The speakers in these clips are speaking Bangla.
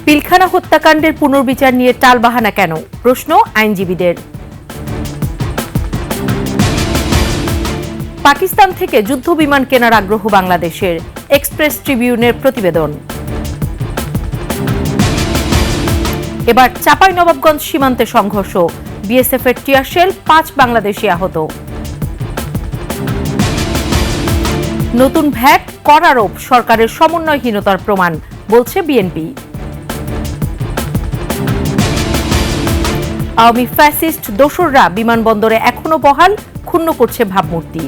পিলখানা হত্যাকাণ্ডের পুনর্বিচার নিয়ে টালবাহানা কেন, প্রশ্ন আইনজীবীদের। পাকিস্তান থেকে যুদ্ধ বিমান কেনার আগ্রহ বাংলাদেশের, এক্সপ্রেস ট্রিবিউনের প্রতিবেদন। এবার চাঁপাইনবাবগঞ্জ সীমান্তে সংঘর্ষ, বিএসএফ এর টিয়ার শেল, 5 বাংলাদেশি আহত। নতুন ভ্যাট কর আরোপ সরকারের সমন্বয়হীনতার প্রমাণ, বলছে বিএনপি। আওয়ামী ফ্যাসিস্ট দোসররা বিমানবন্দরে এখনো বহাল, ক্ষুণ্ণ করছে ভাবমূর্তি।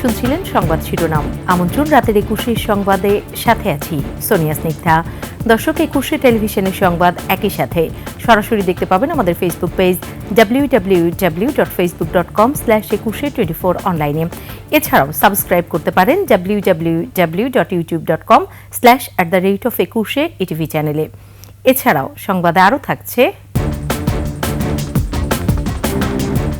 শুনছিলেন সংবাদ শিরোনাম। আমন্ত্রণ রাতের 21 সংবাদে, সাথে আছি সোনিয়া স্নিগ্ধা। দর্শক, 21 টেলিভিশনের সংবাদ একই সাথে সরাসরি দেখতে পাবেন আমাদের ফেসবুক পেজ www.facebook.com/2124 অনলাইনে। এছাড়াও সাবস্ক্রাইব করতে পারেন www.youtube.com/@21 ইটিভি চ্যানেলে। এছাড়াও সংবাদে আরও থাকছে,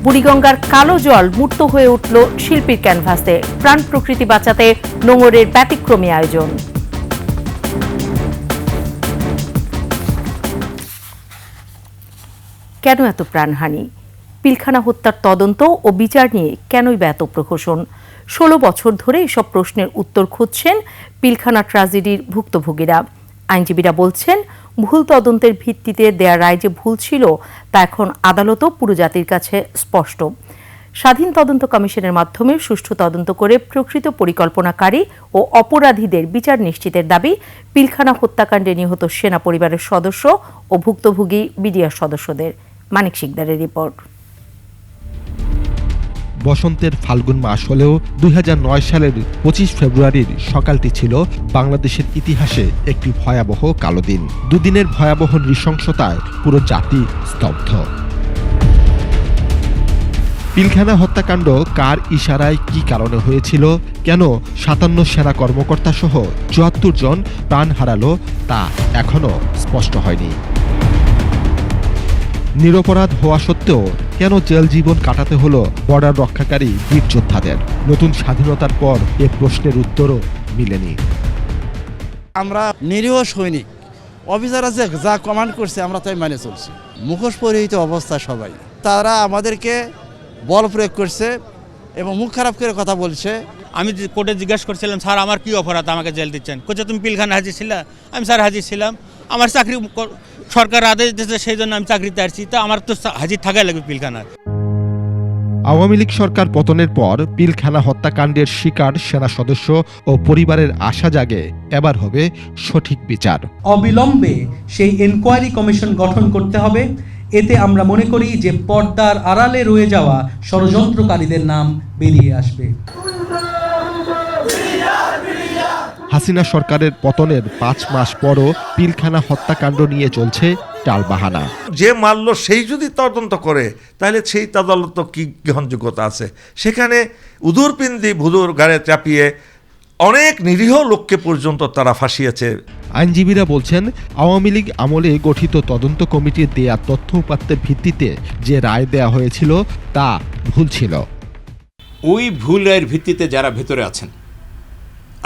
বুড়িগঙ্গার কালো জল মূর্ত হয়ে উঠল শিল্পীর ক্যানভাসে, প্রাণ প্রকৃতি বাঁচাতে নোঙরের ব্যতিক্রমী আয়োজন। কেন এত প্রাণহানি? পিলখানা হত্যার তদন্ত ও বিচার নিয়ে কেনই বা এত প্রহসন? 16 বছর ধরে এসব প্রশ্নের উত্তর খুঁজছেন পিলখানা ট্র্যাজেডির ভুক্তভোগীরা। আইনজীবীরা বলছেন, ভুল তদন্তের ভিত্তিতে দেয়া রায় যে ভুল ছিল তা এখন আদালতও পুরো জাতির কাছে স্পষ্ট। স্বাধীন তদন্ত কমিশনের মাধ্যমে সুষ্ঠু তদন্ত করে প্রকৃত পরিকল্পনাকারী ও অপরাধীদের বিচার নিশ্চিতের দাবি পিলখানা হত্যাকাণ্ডে নিহত সেনা পরিবারের সদস্য ও ভুক্তভোগী বিডিআর সদস্যদের। মানিক শিকদারের রিপোর্ট। বসন্তের ফাল্গুন মাস হলেও 2009 সালের 25 ফেব্রুয়ারির সকালটি ছিল বাংলাদেশের ইতিহাসে একটি ভয়াবহ কালো দিন। দুদিনের ভয়াবহ নৃশংসতায় পুরো জাতি স্তব্ধ। পিলখানা হত্যাকাণ্ড কার ইশারায় কি কারণে হয়েছিল, কেন 57 সেনা কর্মকর্তা সহ 74 জন প্রাণ হারালো, তা এখনো স্পষ্ট হয়নি। নিরপরাধ হওয়া সত্ত্বেও কেন জেল জীবন কাটাতে হলো বর্ডার রক্ষাকারী বীর যোদ্ধাদের? নতুন স্বাধীনতার পর এ প্রশ্নের উত্তরও মিলেনি। আমরা নিরীহ সৈনিক, অফিসাররা যা কমান্ড করছে আমরা তাই মানে চলছি। মুখোশ পরিহিত অবস্থা সবাই, তারা আমাদেরকে বল প্রয়োগ করছে এবং মুখ খারাপ করে কথা বলছে। আমি কোর্টে জিজ্ঞাসা করছিলাম, স্যার আমার কি অপরাধ আমাকে জেল দিচ্ছেন? কোথায় তুমি পিলখানা হাজির ছিলা? আমি স্যার হাজির ছিলাম, আমার চাকরি সরকার আদেশ দিয়েছে সেই জন্য আমি চাকরিতে আসছি, তা আমার তো হাজির থাকাই লাগবে পিলখানার। আওয়ামী লীগ সরকার পতনের পর পিলখানা হত্যাকাণ্ডের শিকার সেনা সদস্য ও পরিবারের আশা জাগে এবার হবে সঠিক বিচার। অবিলম্বে সেই এনকোয়ারি কমিশন গঠন করতে হবে। এতে আমরা মনে করি যে পর্দার আড়ালে রয়ে যাওয়া ষড়যন্ত্রকারীদের নাম বেরিয়ে আসবে। হাসিনা সরকারের পতনের 5 মাস পরও পিলখানা হত্যাকাণ্ড নিয়ে চলছে টালবাহানা। যে মারল সেই যদি তদন্ত করে তাহলে সেই তদন্ত কি গ্রহণযোগ্যতা আছে? সেখানে উদুর পিন্দি ভুদুর গাড়ে চাপিয়ে অনেক নিরীহ লোককে পর্যন্ত তারা ফাঁসিয়েছে। আইনজীবীরা বলছেন, আওয়ামী লীগ আমলে গঠিত তদন্ত কমিটির দেয়া তথ্য উপাত্তের ভিত্তিতে যে রায় দেয়া হয়েছিল তা ভুল ছিল। ওই ভুলের ভিত্তিতে যারা ভেতরে আছেন,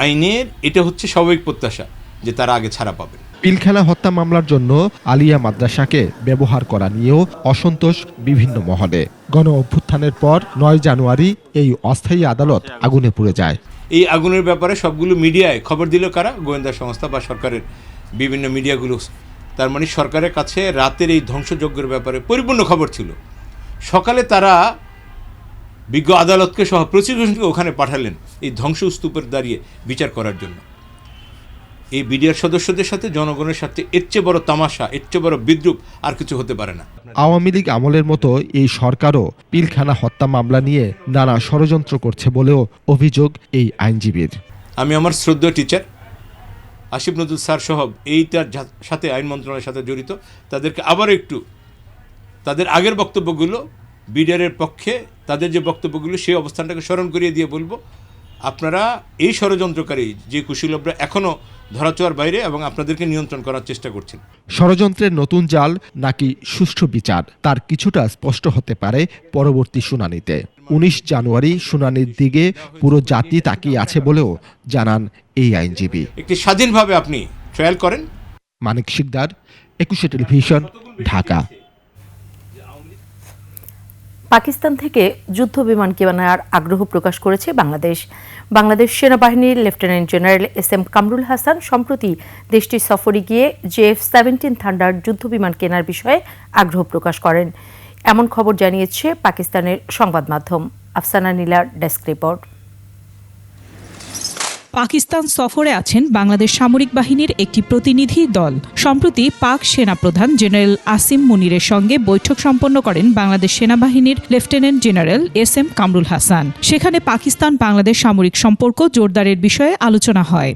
আইনের এটা হচ্ছে স্বাভাবিক প্রত্যাশা যে তারা আগে ছাড়া পাবে। পিলখানা হত্যা মামলার জন্য আলিয়া মাদ্রাসাকে ব্যবহার করা নিয়েও অসন্তোষ বিভিন্ন মহলে। গণ অভ্যুত্থানের পর 9 জানুয়ারি এই অস্থায়ী আদালত আগুনে পুড়ে যায়। এই আগুনের ব্যাপারে সবগুলো মিডিয়ায় খবর দিল কারা? গোয়েন্দা সংস্থা বা সরকারের বিভিন্ন মিডিয়াগুলো। তার মানে সরকারের কাছে রাতের এই ধ্বংসযজ্ঞের ব্যাপারে পরিপূর্ণ খবর ছিল। সকালে তারা বিজ্ঞ আদালতকে সহ প্রসিকিউশনকে ওখানে পাঠালেন এই ধ্বংসস্তূপের দাঁড়িয়ে বিচার করার জন্য। এই বিডিআর সদস্যদের সাথে জনগণের সাথে এর চেয়ে বড় তামাশা, এর চেয়ে বড় বিদ্রুপ আর কিছু হতে পারে না। আওয়ামী লীগ আমলের মতো এই সরকারও পিলখানা হত্যা মামলা নিয়ে নানা ষড়যন্ত্র করছে বলেও অভিযোগ এই আইনজীবীর। আমি আমার শ্রদ্ধেয় টিচার আসিফ নজরুল স্যার সহ এইটার সাথে আইন মন্ত্রণালয়ের সাথে জড়িত, তাদেরকে আবার একটু তাদের আগের বক্তব্যগুলো বিডিআরের পক্ষে তাদের যে বক্তব্যগুলো সেই অবস্থানটাকে স্মরণ করিয়ে দিয়ে বলবো, আপনারা এই ষড়যন্ত্রকারী যে কুশীলবরা এখনও ধরাছোঁয়ার বাইরে এবং আপনাদেরকে নিয়ন্ত্রণ করার চেষ্টা করছেন। ষড়যন্ত্রের নতুন জাল নাকি সুষ্ঠু বিচার, তার কিছুটা স্পষ্ট হতে পারে পরবর্তী শুনানিতে। 19 জানুয়ারি শুনানির দিকে পুরো জাতি তাকিয়ে আছে বলেও জানান এই আইনজীবী। একটি স্বাধীনভাবে আপনি ট্রায়াল করেন। মানিক শিকদার, 21 টেলিভিশন, ঢাকা। পাকিস্তান থেকে যুদ্ধ বিমান কেনার আগ্রহ প্রকাশ করেছে বাংলাদেশ। বাংলাদেশ সেনাবাহিনীর lieutenant general SM Kamrul Hasan সম্প্রতি দেশটির সফরে গিয়ে JF-17 থান্ডার যুদ্ধ বিমান কেনার বিষয়ে আগ্রহ প্রকাশ করেন, এমন খবর জানিয়েছে পাকিস্তানের সংবাদ মাধ্যম। আফসানা নীলার ডেস্ক রিপোর্ট। পাকিস্তান সফরে আছেন বাংলাদেশ সামরিক বাহিনীর একটি প্রতিনিধি দল। সম্প্রতি পাক সেনাপ্রধান জেনারেল আসিম মুনিরের সঙ্গে বৈঠক সম্পন্ন করেন বাংলাদেশ সেনাবাহিনীর lieutenant general SM Kamrul Hasan. সেখানে পাকিস্তান বাংলাদেশ সামরিক সম্পর্ক জোরদারের বিষয়ে আলোচনা হয়।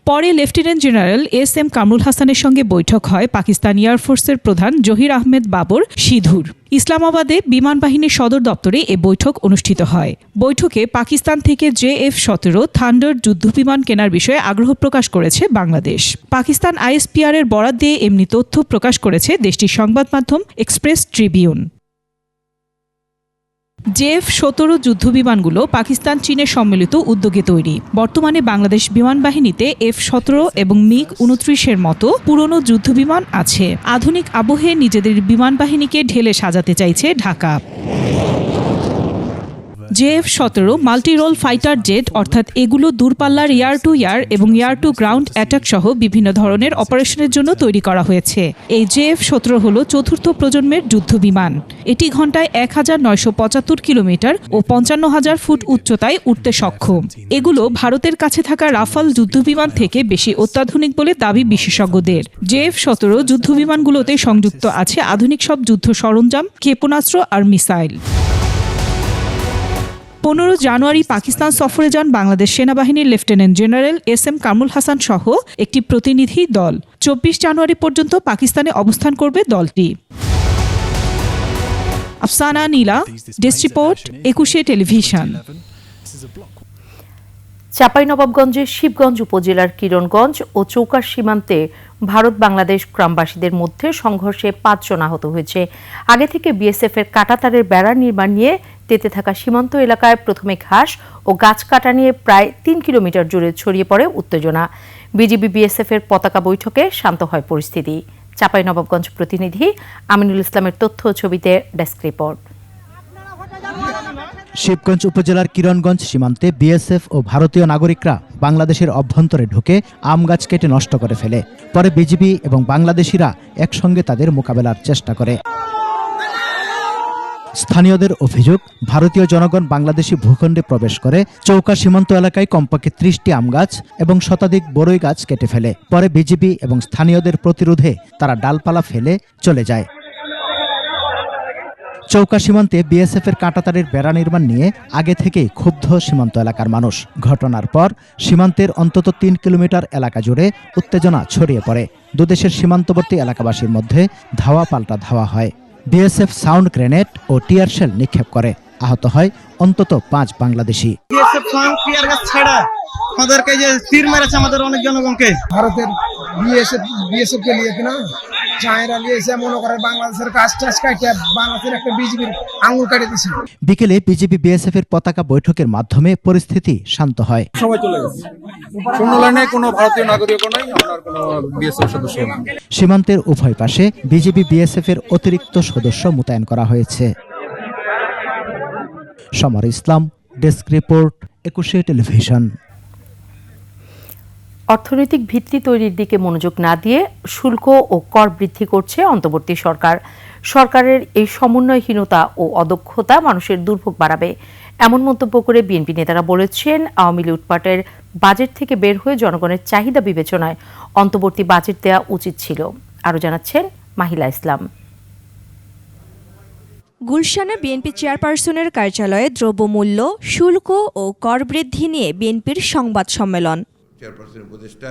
পরে লেফটেন্যান্ট জেনারেল SM কামরুল হাসানের সঙ্গে বৈঠক হয় পাকিস্তান এয়ারফোর্সের প্রধান জহির আহমেদ বাবর সিধুর। ইসলামাবাদে বিমান বাহিনীর সদর দপ্তরে এ বৈঠক অনুষ্ঠিত হয়। বৈঠকে পাকিস্তান থেকে JF-17 থান্ডার যুদ্ধবিমান কেনার বিষয়ে আগ্রহ প্রকাশ করেছে বাংলাদেশ। পাকিস্তান ISPR এর বরাত দিয়ে এমনি তথ্য প্রকাশ করেছে দেশটির সংবাদ মাধ্যম এক্সপ্রেস ট্রিবিউন। JF-17 যুদ্ধবিমানগুলো পাকিস্তান চীনের সম্মিলিত উদ্যোগে তৈরি। বর্তমানে বাংলাদেশ বিমান বাহিনীতে F-17 এবং MiG-29 মতো পুরনো যুদ্ধবিমান আছে। আধুনিক আবহে নিজেদের বিমান বাহিনীকে ঢেলে সাজাতে চাইছে Dhaka. JF-17 multi role fighter jet, অর্থাৎ এগুলো দূরপাল্লার এয়ার টু এয়ার এবং এয়ার টু গ্রাউন্ড অ্যাটাক সহ বিভিন্ন ধরনের অপারেশনের জন্য তৈরি করা হয়েছে। এই JF-17 হল চতুর্থ প্রজন্মের যুদ্ধবিমান। এটি ঘন্টায় 1975 কিলোমিটার ও 55,000 ফুট উচ্চতায় উঠতে সক্ষম। এগুলো ভারতের কাছে থাকা রাফাল যুদ্ধবিমান থেকে বেশি অত্যাধুনিক বলে দাবি বিশেষজ্ঞদের। JF-17 যুদ্ধবিমানগুলোতে সংযুক্ত আছে আধুনিক সব যুদ্ধ সরঞ্জাম, ক্ষেপণাস্ত্র আর মিসাইল। 15 জানুয়ারি পাকিস্তান সফরে যান বাংলাদেশ সেনাবাহিনীর lieutenant general SM Kamrul Hasan সহ একটি প্রতিনিধি দল। 24 জানুয়ারি পর্যন্ত পাকিস্তানে অবস্থান করবে দলটি। আফসানা নীলা, ডেস্ক রিপোর্ট, 21 টেলিভিশন। চাঁপাইনবাবগঞ্জের শিবগঞ্জ উপজেলার কিরণগঞ্জ ও চৌকার সীমান্তে ভারত বাংলাদেশ গ্রামবাসীদের মধ্যে সংঘর্ষে 5 জন আহত হয়েছে। আগে থেকে BSF এর কাঁটাতারের বেড়া নির্মাণ নিয়ে তেতে থাকা সীমান্ত এলাকায় প্রথমে ঘাস ও গাছ কাটা নিয়ে প্রায় 3 কিলোমিটার জুড়ে ছড়িয়ে পড়ে উত্তেজনা। বিজিবি BSF এর পতাকা বৈঠকে শান্ত হয় পরিস্থিতি। চাঁপাইনবাবগঞ্জ প্রতিনিধি আমিনুল ইসলামের তথ্য ও ছবিতে ডেস্ক রিপোর্ট। শিবগঞ্জ উপজেলার কিরণগঞ্জ সীমান্তে BSF ও ভারতীয় নাগরিকরা বাংলাদেশের অভ্যন্তরে ঢুকে আম গাছ কেটে নষ্ট করে ফেলে। পরে বিজিবি এবং বাংলাদেশিরা একসঙ্গে তাদের মোকাবেলার চেষ্টা করে। স্থানীয়দের অভিযোগ, ভারতীয় জনগণ বাংলাদেশি ভূখণ্ডে প্রবেশ করে চৌকা সীমান্ত এলাকায় কমপক্ষে 30টি আম গাছ এবং শতাধিক বরই গাছ কেটে ফেলে। পরে বিজিবি এবং স্থানীয়দের প্রতিরোধে তারা ডালপালা ফেলে চলে যায়। চৌকা সীমান্তে BSF এর কাঁটাতারের বেড়া নির্মাণ নিয়ে আগে থেকেই ক্ষুব্ধ সীমান্ত এলাকার মানুষ। ঘটনার পর সীমান্তের অন্তত 3 কিলোমিটার এলাকা জুড়ে উত্তেজনা ছড়িয়ে পড়ে। দুদেশের সীমান্তবর্তী এলাকাবাসীর মধ্যে ধাওয়া পাল্টা ধাওয়া হয়। BSF সাউন্ড গ্রেনেড ও টিয়ার শেল নিক্ষেপ করে। আহত হয় অন্তত 5 Bangladeshi. BSF sound tear gas ছাড়া আমাদেরকে যে তীর মেরেছে আমাদের অনেক জনগণকে। ভারতের BSF কে নিয়ে কিনা চায়রা নিয়েছে, মনে করে বাংলাদেশের কাজ কাটে বাংলাদেশের একটা বিজিবির আঙুল কেটে দিয়েছে। বিকেলে বিজিবি BSF এর পতাকা বৈঠকের মাধ্যমে পরিস্থিতি শান্ত হয়। সময় চলে গেছে, শূন্য লাইনে কোনো ভারতীয় নাগরিকও নাই, আপনার কোনো BSF সদস্য নাই। সীমান্তের উভয় পাশে বিজিবি BSF এর অতিরিক্ত সদস্য মোতায়েন করা হয়েছে। সমর ইসলাম, ডেস্ক রিপোর্ট, 21 টেলিভিশন। অর্থনৈতিক ভিত্তি তৈরির দিকে মনোযোগ না দিয়ে শুল্ক ও কর বৃদ্ধি করছে অন্তর্বর্তী সরকার। সরকারের এই সমন্বয়হীনতা ও অদক্ষতা মানুষের দুর্ভোগ বাড়াবে, এমন মন্তব্য করে বিএনপি নেতারা বলেছেন আওয়ামী লুটপাটের বাজেট থেকে বের হয়ে জনগণের চাহিদা বিবেচনায় অন্তর্বর্তী বাজেট দেওয়া উচিত ছিল। আরও জানাচ্ছেন মাহিলা ইসলাম। গুলশানে বিএনপি চেয়ারপারসনের কার্যালয়ে দ্রব্যমূল্য, শুল্ক ও কর বৃদ্ধি নিয়ে বিএনপির সংবাদ সম্মেলন। চেয়ারপারসনের উপদেষ্টা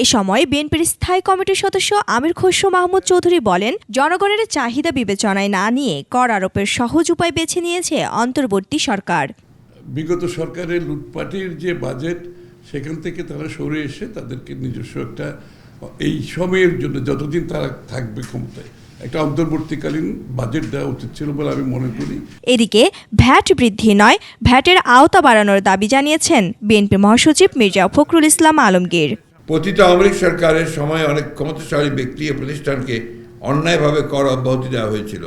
এ সময় বিএনপির স্থায়ী কমিটির সদস্য আমির খসরু মাহমুদ চৌধুরী বলেন, জনগণের চাহিদা বিবেচনায় না নিয়ে কর আরোপের সহজ উপায় বেছে নিয়েছে অন্তর্বর্তী সরকার। বিগত সরকারের লুটপাটের যে বাজেট, সেখান থেকে তারা সরে এসে তাদেরকে নিজস্ব একটা এই সময়ের জন্য যতদিন তারা থাকবে ক্ষমতায় একটা অন্তর্বর্তীকালীন বাজেট দেওয়া উচিত ছিল বলে আমি মনে করি। এদিকে ভ্যাট বৃদ্ধি নয়, ভ্যাটের আওতা বাড়ানোর দাবি জানিয়েছেন বিএনপি মহাসচিব মির্জা ফখরুল ইসলাম আলমগীর। পতিত আওয়ামী লীগ সরকারের সময় অনেক ক্ষমতাশালী ব্যক্তি ও প্রতিষ্ঠানকে অন্যায়ভাবে কর অব্যাহতি দেওয়া হয়েছিল,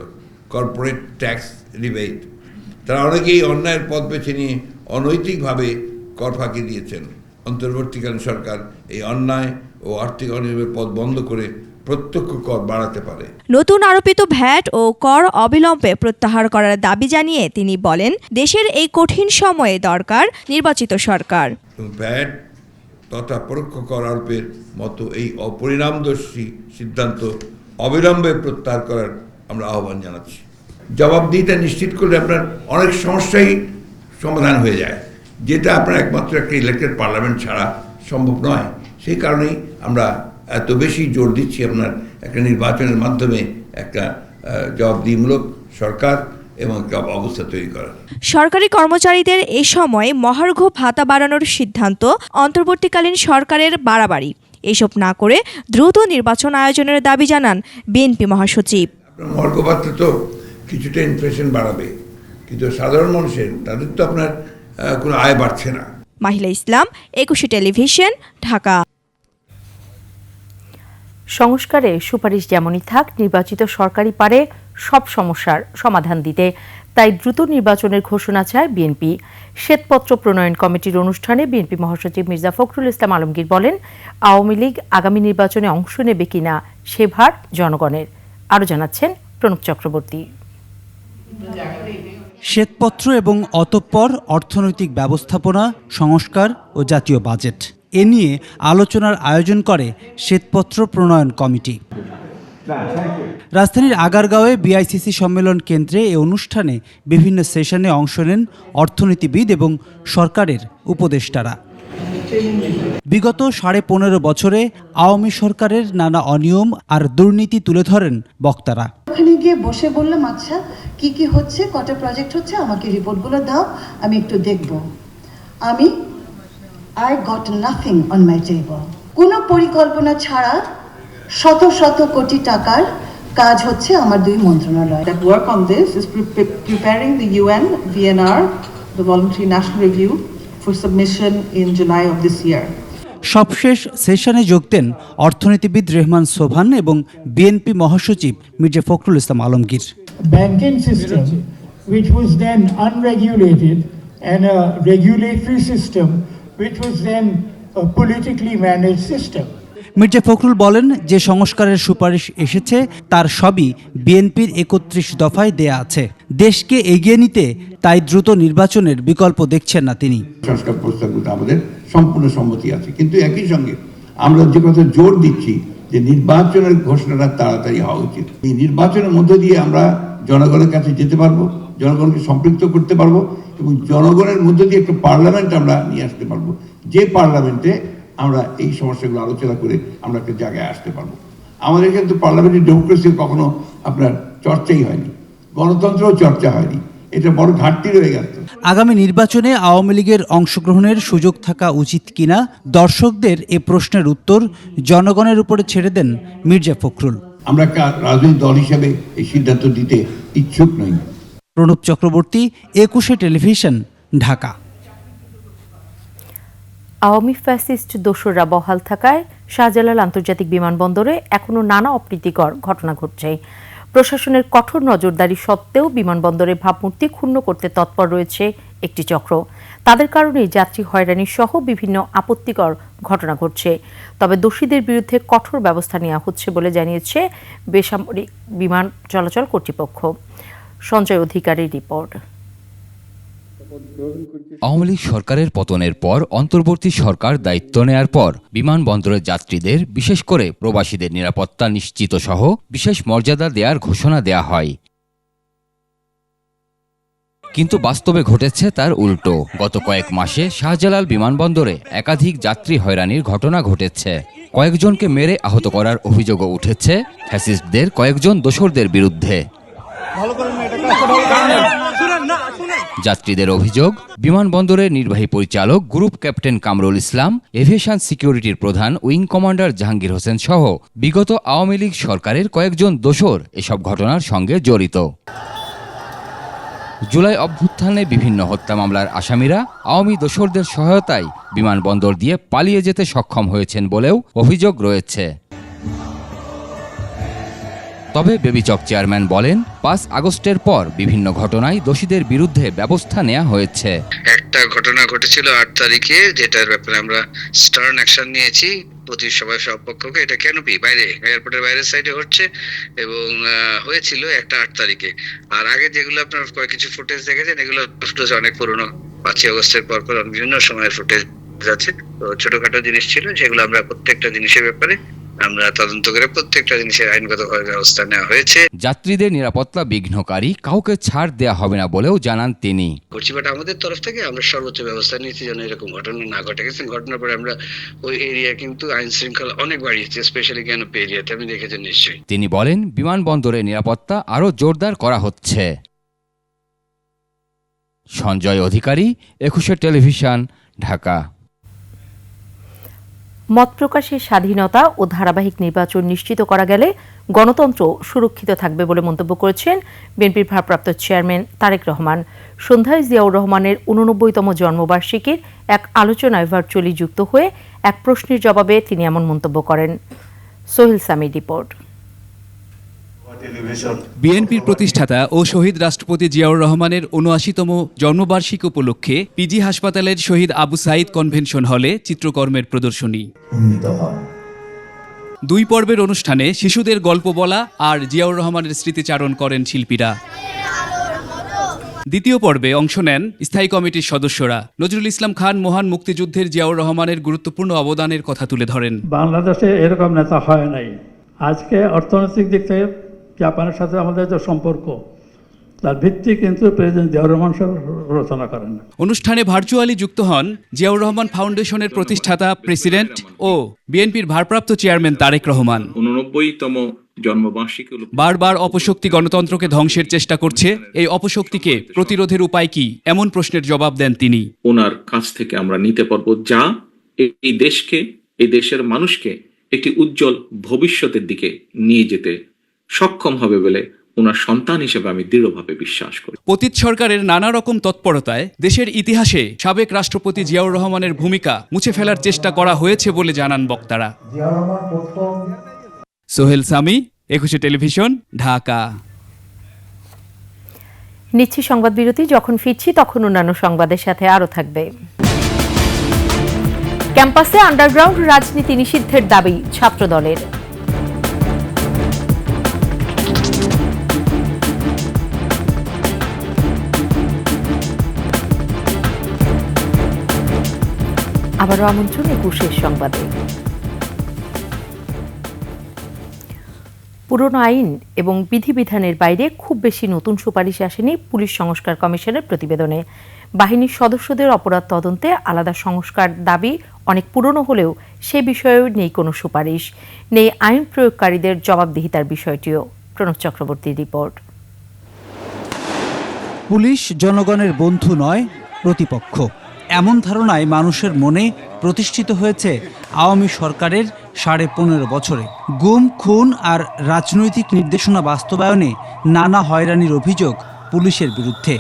কর্পোরেট ট্যাক্স রিবেট। তারা অনেকেই অন্যায়ের পথ বেছে নিয়ে অনৈতিকভাবে কর ফাঁকি দিয়েছেন। অন্তর্বর্তীকালীন সরকার এই অন্যায় ও আর্থিক অনিয়মের পথ বন্ধ করে প্রত্যক্ষ কর বাড়াতে পারে। নতুন আরোপিত ভ্যাট ও কর অবিলম্বে প্রত্যাহার করার দাবি জানিয়ে তিনি বলেন, দেশের এই কঠিন সময়ে দরকার নির্বাচিত সরকার। ভ্যাট তথা পরোক্ষ কর আরোপের মতো এই অপরিণামদর্শী সিদ্ধান্ত অবিলম্বে প্রত্যাহার করার আমরা আহ্বান জানাচ্ছি। জবাবদিহিতা নিশ্চিত করলে আপনার অনেক সমস্যাই সমাধান হয়ে যায়, যেটা আপনার একমাত্র একটা ইলেক্টেড পার্লামেন্ট ছাড়া সম্ভব নয়। সেই কারণেই আমরা এত বেশি জোর দিচ্ছি আপনার একটা নির্বাচনের মাধ্যমে একটা জবাবদিহিমূলক সরকার এবং একটা অবস্থা তৈরি করা। সরকারি কর্মচারীদের এ সময় মহার্ঘ ভাতা বাড়ানোর সিদ্ধান্ত অন্তর্বর্তীকালীন সরকারের বাড়াবাড়ি। এসব না করে দ্রুত নির্বাচন আয়োজনের দাবি জানান বিএনপি মহাসচিব। মহার্ঘ ভাতা তো কিছুটা ইনফ্লেশন বাড়াবে, কিন্তু সাধারণ মানুষের তাদের তো আপনার কোনো আয় বাড়ছে না। মাহিলা ইসলাম, একুশে টেলিভিশন, ঢাকা। সংস্কারে সুপারিশ যেমনই থাক, নির্বাচিত সরকারই পারে সব সমস্যার সমাধান দিতে। তাই দ্রুত নির্বাচনের ঘোষণা চায় বিএনপি। শ্বেতপত্র প্রণয়ন কমিটির অনুষ্ঠানে বিএনপি মহাসচিব মির্জা ফখরুল ইসলাম আলমগীর বলেন, আওয়ামী লীগ আগামী নির্বাচনে অংশ নেবে কিনা সে ভার জনগণের। আরও জানাচ্ছেন প্রণব চক্রবর্তী। শ্বেতপত্র এবং অতঃপর অর্থনৈতিক ব্যবস্থাপনা, সংস্কার ও জাতীয় বাজেট এ নিয়ে আলোচনার আয়োজন করে শ্বেতপত্র প্রণয়ন কমিটি। রাজধানীর আগারগাঁওয়ে বিআইসিসি সম্মেলন কেন্দ্রে এ অনুষ্ঠানে বিভিন্ন সেশনে অংশ নেন অর্থনীতিবিদ এবং সরকারের উপদেষ্টারা। বিগত 15.5 বছরে আওয়ামী সরকারের নানা অনিয়ম আর দুর্নীতি তুলে ধরেন বক্তারা। ওখানে গিয়ে বসে বললাম, আচ্ছা কি কি হচ্ছে, কটা প্রজেক্ট হচ্ছে, আমাকে রিপোর্টগুলো দাও, আমি একটু দেখব। I got nothing on my table. কোনো পরিকল্পনা ছাড়া শত শত কোটি টাকার কাজ হচ্ছে আমার দুই মন্ত্রণালয়। That work on this is preparing the UN VNR, the Voluntary National Review, for submission in July of this year. সবশেষ সেশনে যোগ দেন অর্থনীতিবিদ রেহমান সোবহান এবং বিএনপি মহাসচিব Mirza Fakhrul Islam Alamgir. Banking system, which was then unregulated, and a regulatory system, which was then a politically managed system. Mirza Fakhrul বলেন, যে সংস্কারের সুপারিশ এসেছে তার সবই বিএনপির 31 দফায় দেয়া আছে। দেশকে এগিয়ে নিতে তাই দ্রুত নির্বাচনের বিকল্প দেখছেন না তিনি। সংস্কার প্রস্তাবগুলো আমাদের সম্পূর্ণ সম্মতি আছে, কিন্তু একই সঙ্গে আমরা যে কথা জোর দিচ্ছি যে নির্বাচনের ঘোষণাটা তাড়াতাড়ি হওয়া উচিত। এই নির্বাচনের মধ্য দিয়ে আমরা জনগণের কাছে যেতে পারবো, জনগণকে সম্পৃক্ত করতে পারবো এবং জনগণের মধ্য দিয়ে একটা পার্লামেন্ট আমরা নিয়ে আসতে পারবো, যে পার্লামেন্টে আমরা এই সমস্যাগুলো আলোচনা করে আমরা একটা জায়গায় আসতে পারবো। আমাদের কিন্তু পার্লামেন্টারি ডেমোক্রেসি কখনো আপনার চর্চাই হয়নি, গণতন্ত্রও চর্চা হয়নি, এটা বড় ঘাটতি রয়ে গেছে। আগামী নির্বাচনে আওয়ামী লীগের অংশগ্রহণের সুযোগ থাকা উচিত কিনা দর্শকদের এ প্রশ্নের উত্তর জনগণের উপরে ছেড়ে দেন মির্জা ফখরুল। আমরা রাজনৈতিক দল হিসেবে এই সিদ্ধান্ত দিতে ইচ্ছুক নই। প্রণব চক্রবর্তী, একুশে টেলিভিশন, ঢাকা। আওয়ামী ফ্যাসিস্ট দোসররা বহাল থাকায় শাহজালাল আন্তর্জাতিক বিমানবন্দরে এখনও নানা অপ্রীতিকর ঘটনা ঘটছে। প্রশাসনের কঠোর নজরদারি সত্ত্বেও বিমানবন্দরের ভাবমূর্তি ক্ষুণ্ণ করতে তৎপর রয়েছে একটি চক্র। তাদের কারণেই যাত্রী হয়রানি সহ বিভিন্ন আপত্তিকর ঘটনা ঘটছে। তবে দোষীদের বিরুদ্ধে কঠোর ব্যবস্থা নেওয়া হচ্ছে বলে জানিয়েছে বেসামরিক বিমান চলাচল কর্তৃপক্ষ। সঞ্জয় অধিকারীর রিপোর্ট। আওয়ামী লীগ সরকারের পতনের পর অন্তর্বর্তী সরকার দায়িত্ব নেয়ার পর বিমানবন্দরের যাত্রীদের, বিশেষ করে প্রবাসীদের নিরাপত্তা নিশ্চিত সহ বিশেষ মর্যাদা দেওয়ার ঘোষণা দেয়া হয়। কিন্তু বাস্তবে ঘটেছে তার উল্টো। গত কয়েক মাসে শাহজালাল বিমানবন্দরে একাধিক যাত্রী হয়রানির ঘটনা ঘটেছে। কয়েকজনকে মেরে আহত করার অভিযোগও উঠেছে ফ্যাসিস্টদের কয়েকজন দোসরদের বিরুদ্ধে। যাত্রীদের অভিযোগ, বিমানবন্দরের নির্বাহী পরিচালক group captain Kamrul Islam, aviation সিকিউরিটির প্রধান উইং কমান্ডার জাহাঙ্গীর হোসেন সহ বিগত আওয়ামী লীগ সরকারের কয়েকজন দোসর এসব ঘটনার সঙ্গে জড়িত। জুলাই অভ্যুত্থানে বিভিন্ন হত্যা মামলার আসামিরা আওয়ামী দোসরদের সহায়তায় বিমানবন্দর দিয়ে পালিয়ে যেতে সক্ষম হয়েছেন বলেও অভিযোগ রয়েছে। তবে বেবিচক চেয়ারম্যান বলেন, 5 আগস্টের পর বিভিন্ন ঘটনায় দোষীদের বিরুদ্ধে ব্যবস্থা নেওয়া হয়েছে। একটা ঘটনা ঘটেছিল 8 তারিখে, যেটার ব্যাপারে আমরা স্টার্ন অ্যাকশন নিয়েছি প্রতি সবাই সব পক্ষকে। এটা ক্যানোপি বাইরে, এয়ারপোর্টের বাইরের সাইডে হচ্ছে এবং হয়েছিল একটা 8 তারিখে। আর আগে যেগুলো আপনার কিছু ফুটেজ দেখেছেন, এগুলো ফুটেজ অনেক পুরনো, 5 আগস্টের পর বিভিন্ন সময়ের ফুটেজ আছে। তো ছোটখাটো জিনিস ছিল, যেগুলো আমরা প্রত্যেকটা জিনিসের ব্যাপারে আমরা তদন্ত করে প্রত্যেকটা জিনিসের আইনগতভাবে ব্যবস্থা নেওয়া হয়েছে। যাত্রীদের নিরাপত্তা বিঘ্নকারী কাউকে ছাড় দেয়া হবে না বলেও জানান তিনি। বাট আমাদের তরফ থেকে আমরা সর্বোচ্চ ব্যবস্থা নিয়েছি যেন এরকম ঘটনা না ঘটে। গেছে ঘটনার পরে আমরা ওই এরিয়া কিন্তু আইন শৃঙ্খলা অনেক বাড়িয়েছি, স্পেশালি ক্যানোপি এরিয়াতে, আমি দেখেছেন নিশ্চয়ই। তিনি বলেন, বিমানবন্দরের নিরাপত্তা আরও জোরদার করা হচ্ছে। সঞ্জয় অধিকারী, 21 টেলিভিশন, ঢাকা। মত প্রকাশের স্বাধীনতা ও ধারাবাহিক নির্বাচন নিশ্চিত করা গেলে গণতন্ত্র সুরক্ষিত থাকবে বলে মন্তব্য করেছেন বিএনপির ভারপ্রাপ্ত চেয়ারম্যান তারেক রহমান। সন্ধ্যায় জিয়াউর রহমানের 89তম জন্মবার্ষিকীর এক আলোচনায় ভার্চুয়ালি যুক্ত হয়ে এক প্রশ্নের জবাবে তিনি এমন মন্তব্য করেন। সোহেল সামির রিপোর্ট। বিএনপির প্রতিষ্ঠাতা ও শহীদ রাষ্ট্রপতি জিয়াউর রহমানের ৭৯তম জন্মবার্ষিকী উপলক্ষে পিজি হাসপাতালের শহীদ আবু সাইদ কনভেনশন হলে চিত্রকর্মের প্রদর্শনী। 2 পর্বের অনুষ্ঠানে শিশুদের গল্প বলা আর জিয়াউর রহমানের স্মৃতিচারণ করেন শিল্পীরা। দ্বিতীয় পর্বে অংশ নেন স্থায়ী কমিটির সদস্যরা। নজরুল ইসলাম খান মহান মুক্তিযুদ্ধের জিয়াউর রহমানের গুরুত্বপূর্ণ অবদানের কথা তুলে ধরেন। বাংলাদেশে এরকম নেতা হয় নাই। আজকে অর্থনৈতিক দিক থেকে জাপানের সাথে আমাদের যে সম্পর্ক, তার ভিত্তি কিন্তু প্রেসিডেন্ট জিয়াউর রহমান সাহেব রচনা করেন। অনুষ্ঠানে ভার্চুয়ালি যুক্ত হন জিয়াউর রহমান ফাউন্ডেশনের প্রতিষ্ঠাতা, প্রেসিডেন্ট ও বিএনপির ভারপ্রাপ্ত চেয়ারম্যান তারেক রহমান। 89তম জন্মবার্ষিকী বারবার অপশক্তি গণতন্ত্রকে ধ্বংসের চেষ্টা করছে, এই অপশক্তিকে প্রতিরোধের উপায় কি, এমন প্রশ্নের জবাব দেন তিনি। ওনার কাছ থেকে আমরা নিতে পারবো যা এই দেশকে, এই দেশের মানুষকে একটি উজ্জ্বল ভবিষ্যতের দিকে নিয়ে যেতে সক্ষম হবে বলে ওনার সন্তান হিসেবে আমি দৃঢ়ভাবে বিশ্বাস করি। পতিত সরকারের নানা রকম তৎপরতায় দেশের ইতিহাসে সাবেক রাষ্ট্রপতি জিয়াউর রহমানের ভূমিকা মুছে ফেলার চেষ্টা করা হয়েছে বলে জানান বক্তারা। সোহেল সামি, 21 টেলিভিশন, ঢাকা। নিচ্ছি সংবাদ বিরতি। যখন ফিরছি তখন অন্যান্য সংবাদের সাথে আরও থাকবে। ক্যাম্পাসে আন্ডারগ্রাউন্ড রাজনীতি নিষিদ্ধের দাবি ছাত্রদলের। আবারও আমন্ত্রণ 21 সংবাদে। পুরনো আইন এবং বিধিবিধানের বাইরে খুব বেশি নতুন সুপারিশ আসেনি পুলিশ সংস্কার কমিশনের প্রতিবেদনে। বাহিনীর সদস্যদের অপরাধ তদন্তে আলাদা সংস্কার দাবি অনেক পুরনো হলেও সে বিষয়েও নেই কোনো সুপারিশ, নেই আইন প্রয়োগকারীদের জবাবদিহিতার বিষয়টিও। প্রণব চক্রবর্তীর রিপোর্ট। পুলিশ জনগণের বন্ধু নয়, প্রতিপক্ষ, এমন ধারণায় মানুষের মনে প্রতিষ্ঠিত হয়েছে আওয়ামী সরকারের 15.5 বছরে। গুম, খুন আর রাজনৈতিক নির্দেশনা বাস্তবায়নে নানা হয়রানির অভিযোগ পুলিশের বিরুদ্ধে।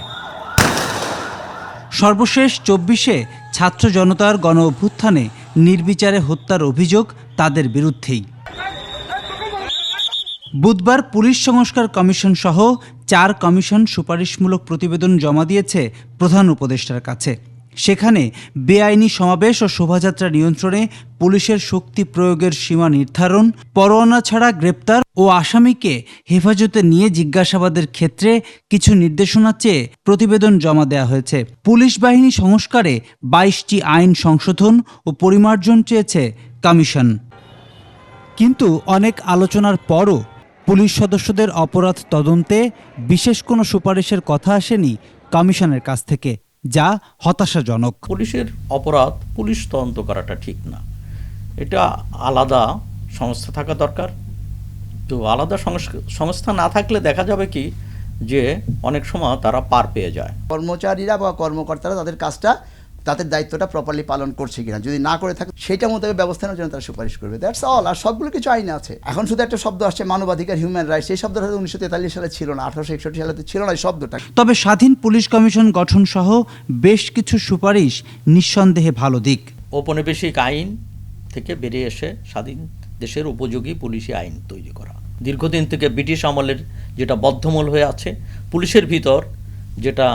সর্বশেষ 24-এ ছাত্র জনতার গণ অভ্যুত্থানে নির্বিচারে হত্যার অভিযোগ তাদের বিরুদ্ধেই। বুধবার পুলিশ সংস্কার কমিশন সহ 4 কমিশন সুপারিশমূলক প্রতিবেদন জমা দিয়েছে প্রধান উপদেষ্টার কাছে। সেখানে বেআইনি সমাবেশ ও শোভাযাত্রা নিয়ন্ত্রণে পুলিশের শক্তি প্রয়োগের সীমা নির্ধারণ, পরোয়ানা ছাড়া গ্রেপ্তার ও আসামিকে হেফাজতে নিয়ে জিজ্ঞাসাবাদের ক্ষেত্রে কিছু নির্দেশনা চেয়ে প্রতিবেদন জমা দেওয়া হয়েছে। পুলিশ বাহিনী সংস্কারে 22টি আইন সংশোধন ও পরিমার্জন চেয়েছে কমিশন। কিন্তু অনেক আলোচনার পরও পুলিশ সদস্যদের অপরাধ তদন্তে বিশেষ কোনো সুপারিশের কথা আসেনি কমিশনের কাছ থেকে, যা হতাশাজনক। পুলিশের অপরাধ পুলিশ তদন্ত করাটা ঠিক না, এটা আলাদা সংস্থা থাকা দরকার। তো আলাদা সংস্থা না থাকলে দেখা যাবে কি যে অনেক সময় তারা পার পেয়ে যায়। কর্মচারীরা বা কর্মকর্তারা তাদের কাজটা, তাদের দায়িত্বটা প্রপারলি পালন করছে কিনা, যদি না করে থাকে সেটা মোতাবেক ব্যবস্থা নেওয়ার জন্য তারা সুপারিশ করবে। That's all. আর সবগুলো কিছু আইনে আছে। এখন শুধু একটা শব্দ আসছে মানবাধিকার, হিউম্যান রাইটস, এই শব্দটা 1943 সালে ছিল না, 1861 সালে ছিল না এই শব্দটা। তবে স্বাধীন পুলিশ কমিশন গঠন সহ বেশ কিছু সুপারিশ নিঃসন্দেহে ভালো দিক। ঔপনিবেশিক আইন থেকে বেরিয়ে এসে স্বাধীন দেশের উপযোগী পুলিশি আইন তৈরি করা, দীর্ঘদিন থেকে ব্রিটিশ আমলের যেটা বদ্ধমূল হয়ে আছে, পুলিশের ভিতর যেটা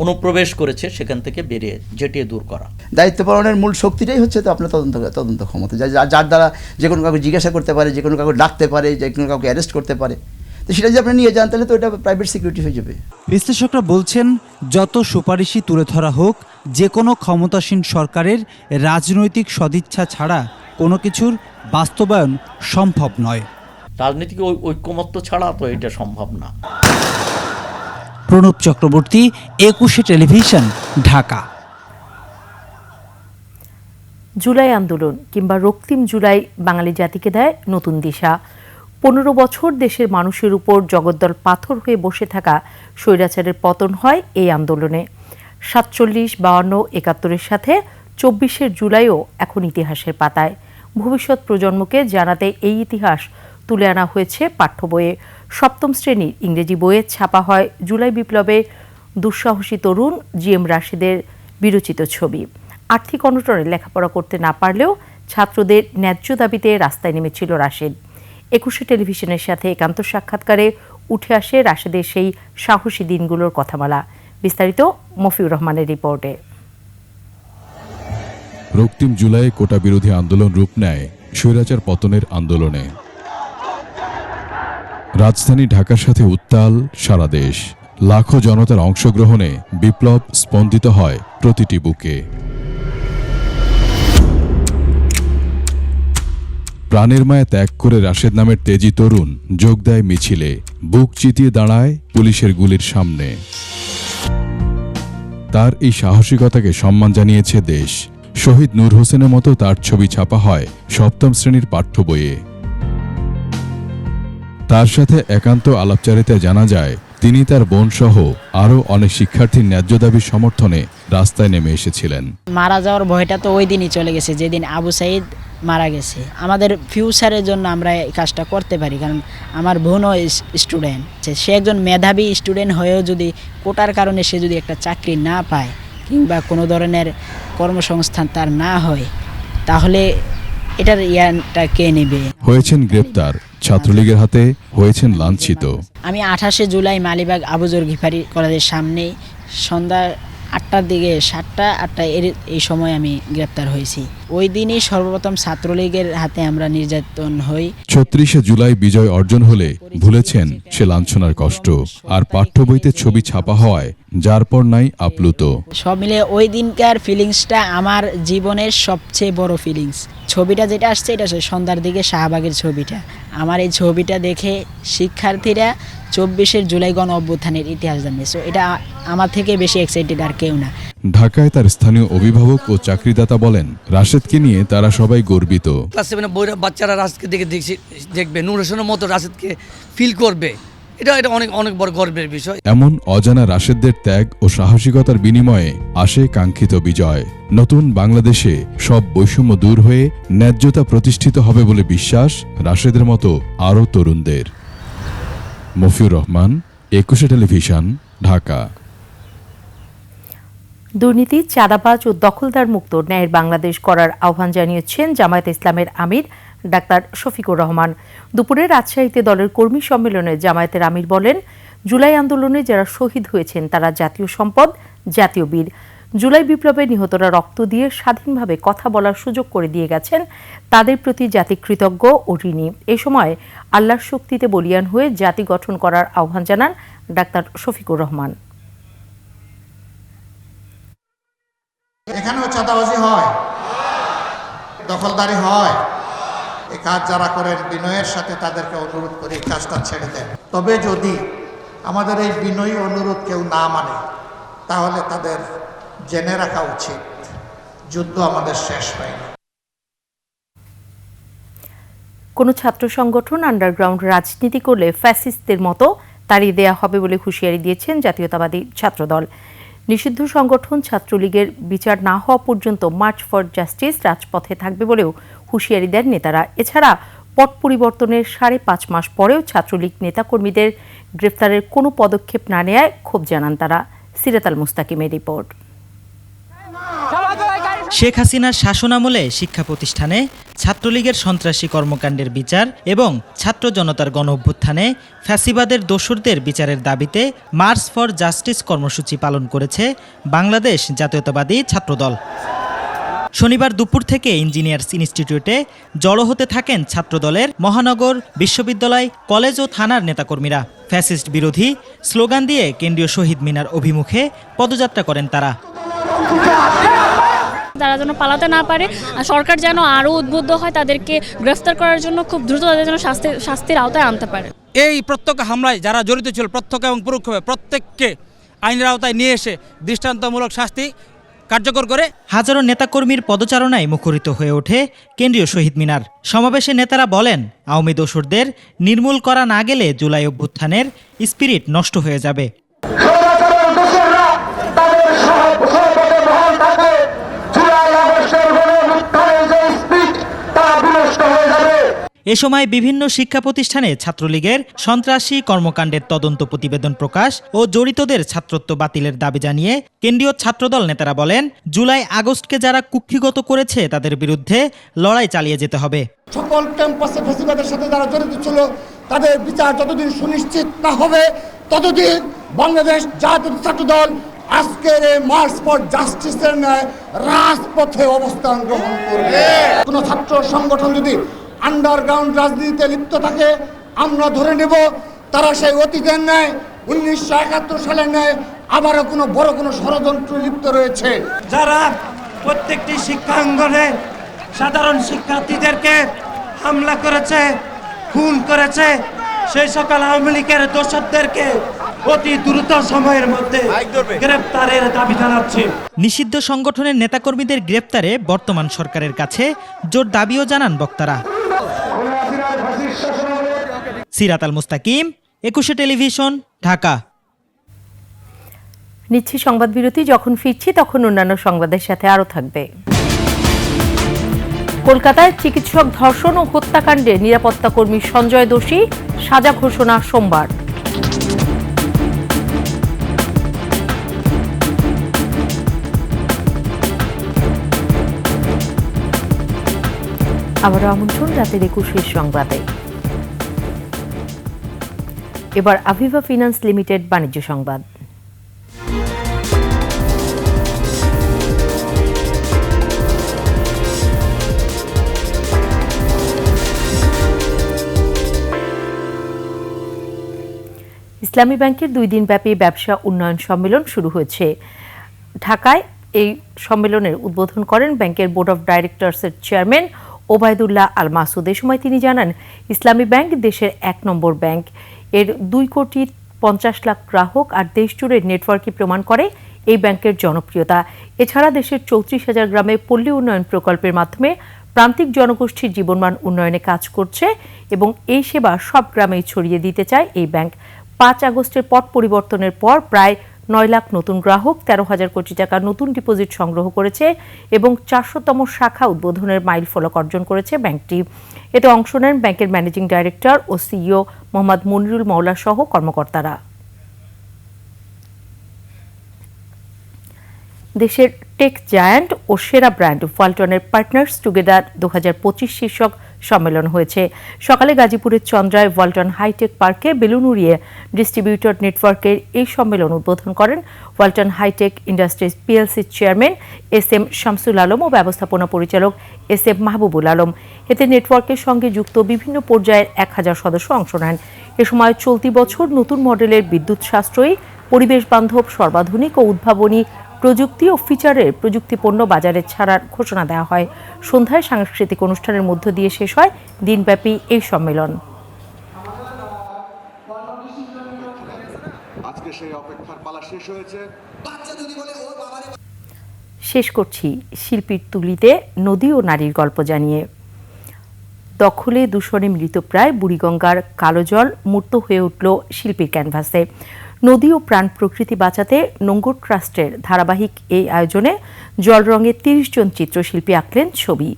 অনুপ্রবেশ করেছে সেখান থেকে বেরিয়ে যেটিয়ে দূর করা। দায়িত্ব পালনের মূল শক্তিটাই হচ্ছে তো আপনার তদন্ত ক্ষমতা, যার দ্বারা যে কোনো কাউকে জিজ্ঞাসা করতে পারে, যে কোনো কাউকে ডাকতে পারে, যে কোনো কাউকে অ্যারেস্ট করতে পারে। তো সেটা যদি আপনি নিয়ে যান তাহলে তো এটা প্রাইভেট সিকিউরিটি হয়ে যাবে। বিশ্লেষকরা বলছেন, যত সুপারিশই তুলে ধরা হোক, যে কোনো ক্ষমতাসীন সরকারের রাজনৈতিক সদিচ্ছা ছাড়া কোনো কিছুর বাস্তবায়ন সম্ভব নয়। রাজনৈতিক ঐক্যমত্য ছাড়া তো এটা সম্ভব না। প্রণব চক্রবর্তী, 21 টেলিভিশন, ঢাকা। জুলাই আন্দোলন কিংবা রক্তিম জুলাই বাঙালি জাতিকে দেয় নতুন দিশা। 15 বছর দেশের মানুষের উপর জগদ্দল পাথর হয়ে বসে থাকা স্বৈরাচারের পতন হয় এই আন্দোলনে। 47, 52, 71-এর সাথে 24 জুলাইও এখন ইতিহাসের পাতায়। ভবিষ্যৎ প্রজন্মকে জানাতে এই ইতিহাস তুলে আনা হয়েছে পাঠ্য বইয়ে। 7ম শ্রেণীর ইংরেজি বইয়ে ছাপা হয় জুলাই বিপ্লবে দুঃসাহসী তরুণ GM রাশিদের বিরচিত ছবি। আর্থিক অনটনে লেখাপড়া করতে না পারলেও ছাত্রদের ন্যায্য দাবিতে রাস্তায় নেমেছিল রাশেদ। 21 টেলিভিশনের সাথে একান্ত সাক্ষাৎকারে উঠে আসে রাশেদের সেই সাহসী দিনগুলোর কথামালা। বিস্তারিত মফিউর রহমানের রিপোর্টে। রক্তিম জুলাই কোটা বিরোধী আন্দোলন রূপ নেয় স্বৈরাচার পতনের আন্দোলনে। রাজধানী ঢাকার সাথে উত্তাল সারা দেশ। লাখো জনতার অংশগ্রহণে বিপ্লব স্পন্দিত হয় প্রতিটি বুকে। প্রাণের মায়া ত্যাগ করে রাশেদ নামের তেজি তরুণ যোগ দেয় মিছিলে, বুক চিতিয়ে দাঁড়ায় পুলিশের গুলির সামনে। তার এই সাহসিকতাকে সম্মান জানিয়েছে দেশ। শহীদ নূর হোসেনের মতো তার ছবি ছাপা হয় 7ম শ্রেণীর পাঠ্য বইয়ে। তার সাথে একান্ত আলাপচারিতায় জানা যায় তিনি তার বোন সহ আরও অনেক শিক্ষার্থীর ন্যায্য দাবির সমর্থনে রাস্তায় নেমে এসেছিলেন। মারা যাওয়ার ভয়টা তো ওই দিনই চলে গেছে যেদিন আবু সাইদ মারা গেছে। আমাদের ফিউচারের জন্য আমরা এই কাজটা করতে পারি, কারণ আমার বোনও স্টুডেন্ট, সে একজন মেধাবী স্টুডেন্ট হয়েও যদি কোটার কারণে সে যদি একটা চাকরি না পায় কিংবা কোনো ধরনের কর্মসংস্থান তার না হয়, তাহলে এটার ইয়াটা কে নেবে? হয়েছেন গ্রেপ্তার, ছাত্রলীগের হাতে হয়েছেন লাঞ্ছিত। আমি 28 জুলাই মালিবাগ আবুজর গিফারি কলেজের সামনেই সন্ধ্যা 8টার দিকে 7টা 8টা এই সময় আমি গ্রেপ্তার হয়েছি। ওই দিনই সর্বপ্রথম ছাত্রলীগের হাতে আমরা নির্যাতন হই। 36 জুলাই বিজয় অর্জন হলে ভুলেছেন সে লাঞ্ছনার কষ্ট, আর পাঠ্য বইতে ছবি ছাপা হওয়ায় যার পর নাই আপ্লুত। সব মিলে ওই দিনকার ফিলিংসটা আমার জীবনের সবচেয়ে বড় ফিলিংস। ছবিটা যেটা আসছে এটা সন্ধ্যার দিকে শাহবাগের ছবিটা। আমার এই ছবিটা দেখে শিক্ষার্থীরা 24 জুলাই গণ অভ্যুত্থানের ইতিহাস জানবে। সো এটা আমার থেকে বেশি এক্সাইটেড আর কেউ না। ঢাকায় তার স্থানীয় অভিভাবক ও চাকরিদাতা বলেন, রাশেদকে নিয়ে তারা সবাই গর্বিত। ক্লাস 7 বইরা বাচ্চারা রাশেদকে দেখবে, নূর হোসেনের মতো রাশেদকে ফিল করবে, এটা অনেক অনেক বড় গর্বের বিষয়। এমন অজানা রাশেদদের ত্যাগ ও সাহসিকতার বিনিময়ে আসে কাঙ্ক্ষিত বিজয়। নতুন বাংলাদেশে সব বৈষম্য দূর হয়ে ন্যায্যতা প্রতিষ্ঠিত হবে বলে বিশ্বাস রাশেদের মতো আরও তরুণদের। মফিউর রহমান, 21 টেলিভিশন, ঢাকা। দুর্নীতি, চাঁদাবাজ ও দখলদার মুক্ত ন্যায়ের বাংলাদেশ করার আহ্বান জানিয়েছেন জামায়াতে ইসলামের আমির ডাক্তার শফিকুর রহমান। দুপুরে রাজশাহীতে দলের কর্মী সম্মেলনে জামায়াতের আমির বলেন, জুলাই আন্দোলনে যারা শহীদ হয়েছেন তারা জাতীয় সম্পদ, জাতীয় বীর। জুলাই বিপ্লবে নিহতরা রক্ত দিয়ে স্বাধীনভাবে কথা বলার সুযোগ করে দিয়ে গেছেন, তাদের প্রতি জাতি কৃতজ্ঞ ও ঋণী। এই সময় আল্লাহর শক্তিতে বলিয়ান হয়ে জাতি গঠন করার আহ্বান জানান ডাক্তার শফিকুর রহমান। এখানেও চাঁদাবাজি হয়, দখলদারি হয়। এই কাজ যারা করেন বিনয়ের সাথে তাদেরকে অনুরোধ করে এই কাজটা ছেড়ে দেন। তবে যদি আমাদের এই বিনয়ী অনুরোধ কেউ না মানে তাহলে তাদের জেনে রাখা উচিত যুদ্ধ আমাদের শেষ হয়নি। কোনো ছাত্র সংগঠন আন্ডারগ্রাউন্ড রাজনীতি করলে ফ্যাসিস্টদের মতো তাড়িয়ে দেয়া হবে বলে হুঁশিয়ারি দিয়েছেন জাতীয়তাবাদী ছাত্রদল। নিষিদ্ধ সংগঠন ছাত্রলীগের বিচার না হওয়া পর্যন্ত মার্চ ফর জাস্টিস রাজপথে থাকবে বলেও হুঁশিয়ারি দেন নেতারা। এছাড়া পট পরিবর্তনের 5.5 মাস পরেও ছাত্রলীগ নেতাকর্মীদের গ্রেফতারের কোনো পদক্ষেপ না নেয়ায় ক্ষোভ জানান তারা। সিরাতাল মুস্তাকিমের রিপোর্ট। শেখ হাসিনার শাসনামলে শিক্ষা প্রতিষ্ঠানে ছাত্রলীগের সন্ত্রাসী কর্মকাণ্ডের বিচার এবং ছাত্র জনতার গণঅভ্যুত্থানে ফ্যাসিবাদের দোসরদের বিচারের দাবিতে মার্চ ফর জাস্টিস কর্মসূচি পালন করেছে বাংলাদেশ জাতীয়তাবাদী ছাত্রদল। শনিবার দুপুর থেকে ইঞ্জিনিয়ার্স ইনস্টিটিউটে জড়ো হতে থাকেন ছাত্রদলের মহানগর, বিশ্ববিদ্যালয়, কলেজ ও থানার নেতাকর্মীরা। ফ্যাসিস্ট বিরোধী স্লোগান দিয়ে কেন্দ্রীয় শহীদ মিনার অভিমুখে পদযাত্রা করেন তারা। তারা যেন পালাতে না পারে, আর সরকার যেন আরও উদ্বুদ্ধ হয় তাদেরকে গ্রেফতার করার জন্য, খুব দ্রুত তাদের যেন শাস্তির আওতায় আনতে পারে। এই প্রত্যক্ষ হামলায় যারা জড়িত ছিল প্রত্যক্ষ এবং পরোক্ষভাবে প্রত্যেককে আইনের আওতায় নিয়ে এসে দৃষ্টান্তমূলক শাস্তি কার্যকর করে। হাজারো নেতাকর্মীর পদচারণায় মুখরিত হয়ে ওঠে কেন্দ্রীয় শহীদ মিনার। সমাবেশে নেতারা বলেন, আওয়ামী দোসরদের নির্মূল করা না গেলে জুলাই অভ্যুত্থানের স্পিরিট নষ্ট হয়ে যাবে। এ সময় বিভিন্ন শিক্ষা প্রতিষ্ঠানে ছাত্রলীগের সন্ত্রাসী কর্মকাণ্ডের তদন্ত প্রতিবেদন প্রকাশ ও জড়িতদের ছাত্রত্ব বাতিলের দাবি জানিয়ে কেন্দ্রীয় ছাত্রদল নেতারা বলেন, জুলাই আগস্টকে যারা কুক্ষিগত করেছে তাদের বিরুদ্ধে লড়াই চালিয়ে যেতে হবে। সকল ক্যাম্পাসে ফ্যাসিবাদের সাথে যারা জড়িত ছিল তাদের বিচার যতদিন সুনিশ্চিত না হবে ততদিন বাংলাদেশ জাতীয় ছাত্রদল আজকের এই মার্চ ফর জাস্টিসের ন্যায় রাজপথে অবস্থান গ্রহণ করবে। কোন ছাত্র সংগঠন যদি আন্ডারগ্রাউন্ড রাজনীতিতে লিপ্ত থাকে, আমরা ধরে নেব তারা সেই অতীতের ন্যায় 1971 সালের ন্যায় আবারও কোনো বড় কোনো ষড়যন্ত্র লিপ্ত রয়েছে। যারা প্রত্যেকটি শিক্ষাঙ্গনে সাধারণ শিক্ষার্থীদেরকে হামলা করেছে, খুন করেছে, সেই সকল আওয়ামী লীগের দোষরদেরকে অতি দ্রুত সময়ের মধ্যে গ্রেফতারের দাবি জানাচ্ছি। নিষিদ্ধ সংগঠনের নেতাকর্মীদের গ্রেফতারে বর্তমান সরকারের কাছে জোর দাবিও জানান বক্তারা। সিরাতাল মুস্তাকিম, 21 টেলিভিশন, ঢাকা। নিচ্ছি সংবাদ বিরতি। যখন ফিরছি তখন অন্যান্য সংবাদের সাথে আরও থাকবে। কলকাতায় চিকিৎসক ধর্ষণ ও হত্যাকাণ্ডে নিরাপত্তা কর্মী সঞ্জয় দোষী, সাজা ঘোষণা সোমবার। আবারও আমন্ত্রণ রাতের 21 সংবাদে। এবার আভিভা ফিন্যান্স লিমিটেড বাণিজ্য সংবাদ। ইসলামী ব্যাংকের 2 দিনব্যাপী ব্যবসা উন্নয়ন সম্মেলন শুরু হয়েছে। ঢাকায় এই সম্মেলনের উদ্বোধন করেন ব্যাংকের বোর্ড অব ডাইরেক্টরসের চেয়ারম্যান ওবায়দুল্লাহ আল মাসুদ। এ সময় তিনি জানান, ইসলামী ব্যাংক দেশের 1 নম্বর ব্যাংক। এর 2,50,00,000 গ্রাহক আর দেশ জুড়ে নেটওয়ার্কই প্রমাণ করে এই ব্যাংকের জনপ্রিয়তা। এছাড়া দেশের 34,000 গ্রামে পল্লী উন্নয়ন প্রকল্পের মাধ্যমে প্রান্তিক জনগোষ্ঠীর জীবনমান উন্নয়নে কাজ করছে এবং এই সেবা সব গ্রামেই ছড়িয়ে দিতে চায় এই ব্যাংক। 5 আগস্টের পট পরিবর্তনের পর প্রায় 9 লাখ নতুন গ্রাহক, 13,000 কোটি টাকা নতুন ডিপোজিট সংগ্রহ করেছে এবং 400তম শাখা উদ্বোধনের মাইল ফলক অর্জন করেছে ব্যাংকটি। এতে অংশ নেন ব্যাংকের ম্যানেজিং ডাইরেক্টর ও সিইও মোহাম্মদ মনিরুল মওলা সহ কর্মকর্তারা। দেশের টেক জায়ান্ট ও সেরা ব্র্যান্ড ওয়ালটনের পার্টনার্স টুগেদার 2025 শীর্ষক সম্মেলন হয়েছে। সকালে গাজীপুরের চন্দ্রায় ওয়ালটন হাইটেক পার্কে বেলুন উড়িয়ে ডিস্ট্রিবিউটর নেটওয়ার্কের এই সম্মেলন উদ্বোধন করেন ওয়ালটন হাইটেক ইন্ডাস্ট্রিজ পিএলসির চেয়ারম্যান SM শামসুল আলম ও ব্যবস্থাপনা পরিচালক SM মাহবুবুল আলম। এতে নেটওয়ার্কের সঙ্গে যুক্ত বিভিন্ন পর্যায়ের 1000 সদস্য অংশ নেন। এ সময় চলতি বছর নতুন মডেলের বিদ্যুৎ সাশ্রয়ী, পরিবেশ বান্ধব, সর্বাধুনিক ও উদ্ভাবনী প্রযুক্তি ও ফিচারের প্রযুক্তিপণ্য বাজারে ছাড়ার ঘোষণা দেওয়া হয়। সন্ধ্যায় সাংস্কৃতিক অনুষ্ঠানের মধ্য দিয়ে শেষ হয় দিনব্যাপী এই সম্মেলন। আজকে সেই অপেক্ষার পালা শেষ হয়েছে। শেষ করছি শিল্পীর তুলিতে নদী ও নারীর গল্প জানিয়ে। দখলে দূষণে মৃতপ্রায় বুড়িগঙ্গার কালো জল মূর্ত হয়ে উঠল শিল্পীর ক্যানভাসে। নদী ও প্রাণ প্রকৃতি বাঁচাতে নোঙ্গর ট্রাস্টের ধারাবাহিক এই আয়োজনে জল রঙে ৩০ জন চিত্রশিল্পী আঁকলেন ছবি।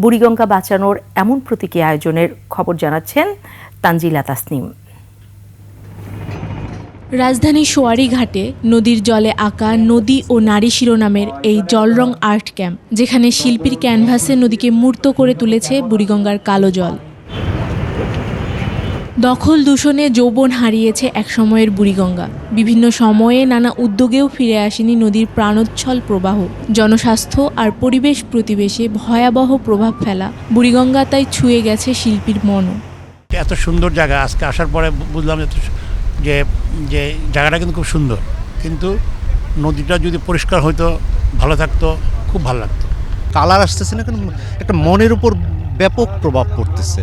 বুড়িগঙ্গা বাঁচানোর এমন প্রতীকী আয়োজনের খবর জানাচ্ছেন তানজিলা তাসনিম। রাজধানীর সোয়ারি ঘাটে নদীর জলে আঁকা নদী ও নারী শিরোনামের এই জলরং আর্ট ক্যাম্প, যেখানে শিল্পীর ক্যানভাসে নদীকে মূর্ত করে তুলেছে বুড়িগঙ্গার কালো জল। দখল দূষণে যৌবন হারিয়েছে একসময়ের বুড়িগঙ্গা। বিভিন্ন সময়ে নানা উদ্যোগেও ফিরে আসেনি নদীর প্রাণোচ্ছল প্রবাহ। জনস্বাস্থ্য আর পরিবেশ প্রতিবেশে ভয়াবহ প্রভাব ফেলা বুড়িগঙ্গা তাই ছুঁয়ে গেছে শিল্পীর মনও। এত সুন্দর জায়গা, আজকে আসার পরে বুঝলাম যে যে জায়গাটা কিন্তু খুব সুন্দর, কিন্তু নদীটা যদি পরিষ্কার হইতো, ভালো থাকতো, খুব ভালো লাগতো। কালার আসতেছে না, কিন্তু একটা মনের উপর ব্যাপক প্রভাব পড়তেছে।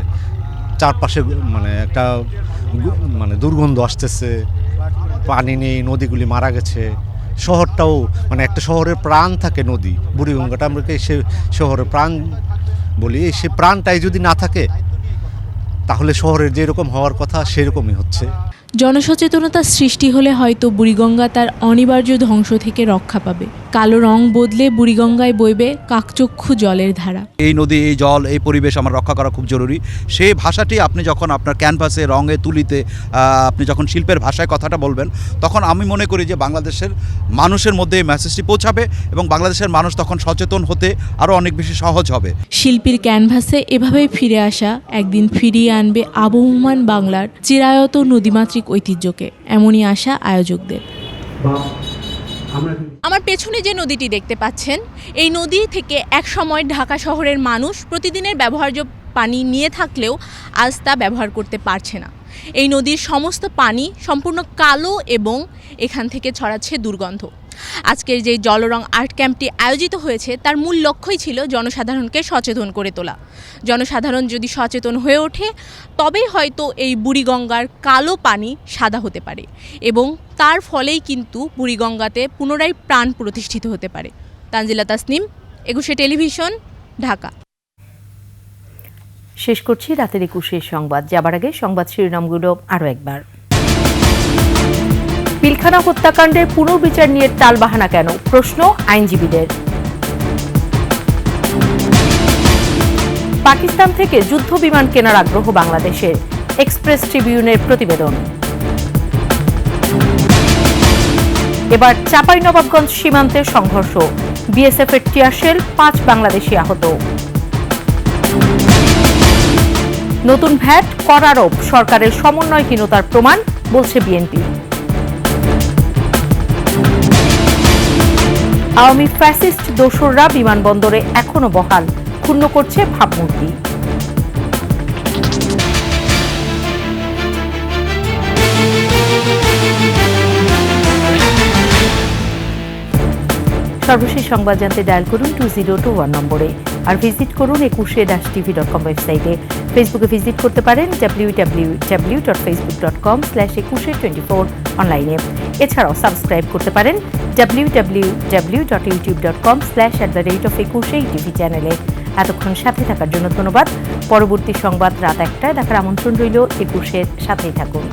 চারপাশে একটা দুর্গন্ধ আসতেছে, পানি নেই, নদীগুলি মারা গেছে। শহরটাও একটা শহরের প্রাণ থাকে নদী, বুড়িগঙ্গাটা আমরা সে শহরের প্রাণ বলি। সে প্রাণটাই যদি না থাকে তাহলে শহরের যেরকম হওয়ার কথা সেরকমই হচ্ছে। জনসচেতনতা সৃষ্টি হলে হয়তো বুড়িগঙ্গা তার অনিবার্য ধ্বংস থেকে রক্ষা পাবে। কালো রং বদলে বুড়িগঙ্গায় বইবে কাকচক্ষু জলের ধারা। এই নদী, এই জল, এই পরিবেশ আমার রক্ষা করা খুব জরুরি। সেই ভাষাটি আপনি যখন আপনার ক্যানভাসে, রঙে, তুলিতে আপনি যখন শিল্পের ভাষায় কথাটা বলবেন, তখন আমি মনে করি যে বাংলাদেশের মানুষের মধ্যে এই মেসেজটি পৌঁছাবে এবং বাংলাদেশের মানুষ তখন সচেতন হতে আরও অনেক বেশি সহজ হবে। শিল্পীর ক্যানভাসে এভাবেই ফিরে আসা একদিন ফিরিয়ে আনবে আবহমান বাংলার চিরায়ত নদীমাতৃক ঐতিহ্যকে, এমনই আশা আয়োজকদের। আমার পেছনে যে নদীটি দেখতে পাচ্ছেন, এই নদী থেকে এক সময় ঢাকা শহরের মানুষ প্রতিদিনের ব্যবহার্য পানি নিয়ে থাকলেও আজ তা ব্যবহার করতে পারছে না। এই নদীর সমস্ত পানি সম্পূর্ণ কালো এবং এখান থেকে ছড়াচ্ছে দুর্গন্ধ। আজকের যে জলরং আর্ট ক্যাম্পটি আয়োজিত হয়েছে তার মূল লক্ষ্যই ছিল জনসাধারণকে সচেতন করে তোলা। জনসাধারণ যদি সচেতন হয়ে ওঠে তবেই হয়তো এই বুড়িগঙ্গার কালো পানি সাদা হতে পারে এবং তার ফলেই কিন্তু বুড়িগঙ্গাতে পুনরায় প্রাণ প্রতিষ্ঠিত হতে পারে। তানজিলা তাসনিম, একুশে টেলিভিশন, ঢাকা। শেষ করছি রাতের ২১ সংবাদ। যাবার আগে সংবাদ শিরোনামগুলো আরও একবার। পিলখানা হত্যাকাণ্ডের পুনর্বিচার নিয়ে টালবাহানা কেন, প্রশ্ন আইনজীবীদের। পাকিস্তান থেকে যুদ্ধ বিমান কেনার আগ্রহ বাংলাদেশের, এক্সপ্রেস ট্রিবিউনের প্রতিবেদন। এবার চাঁপাইনবাবগঞ্জ সীমান্তে সংঘর্ষ, বিএসএফের টিয়ারশেল, 5 বাংলাদেশি আহত। নতুন ভ্যাট কর আরোপ সরকারের সমন্বয়হীনতার প্রমাণ, বলছে বিএনপি। আওয়ামী ফ্যাসিস্ট দোসররা বিমানবন্দরে এখনো বহাল, ক্ষুণ্ণ করছে ভাবমূর্তি। সর্বশেষ সংবাদ জানতে ডায়াল করুন 2021 নম্বরে, আর ভিজিট করুন ekushe-tv.com ওয়েবসাইটে। ফেসবুকে ভিজিট করতে পারেন www.facebook.com/ekushe24 অনলাইনে। এছাড়াও সাবস্ক্রাইব করতে পারেন www.youtube.com/@ekushe চ্যানেলে। এতক্ষণ সাথে থাকার জন্য ধন্যবাদ। পরবর্তী সংবাদ রাত 1টায় দেখার আমন্ত্রণ রইল। একুশের সাথেই থাকুন।